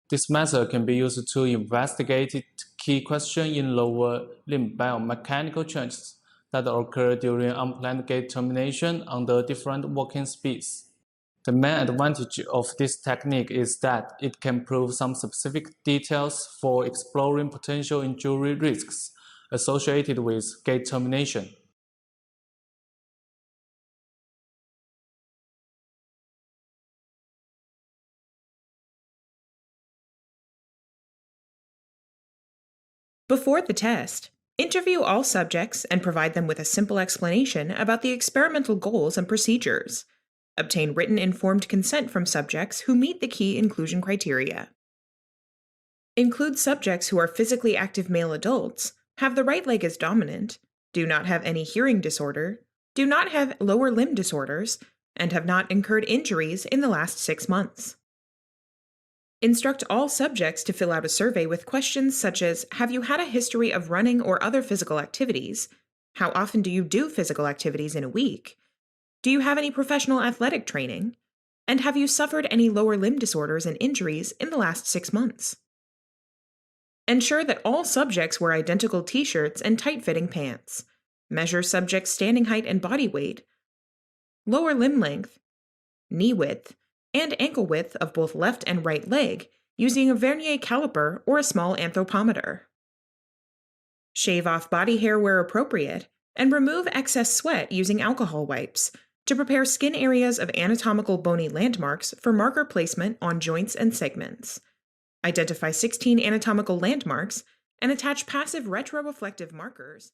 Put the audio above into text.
This method can be used to investigate key questions in lower limb biomechanical changes that occur during unplanned gait termination under different walking speeds. The main advantage of this technique is that it can prove some specific details for exploring potential injury risks associated with gait termination. Before the test, interview all subjects and provide them with a simple explanation about the experimental goals and procedures. Obtain written informed consent from subjects who meet the key inclusion criteria. Include subjects who are physically active male adults, have the right leg as dominant, do not have any hearing disorder, do not have lower limb disorders, and have not incurred injuries in the last 6 months. Instruct all subjects to fill out a survey with questions such as, have you had a history of running or other physical activities? How often do you do physical activities in a week? Do you have any professional athletic training? And have you suffered any lower limb disorders and injuries in the last 6 months? Ensure that all subjects wear identical t-shirts and tight-fitting pants. Measure subjects' standing height and body weight, lower limb length, knee width, and ankle width of both left and right leg using a vernier caliper or a small anthropometer. Shave off body hair where appropriate, and remove excess sweat using alcohol wipes to prepare skin areas of anatomical bony landmarks for marker placement on joints and segments. Identify 16 anatomical landmarks and attach passive retroreflective markers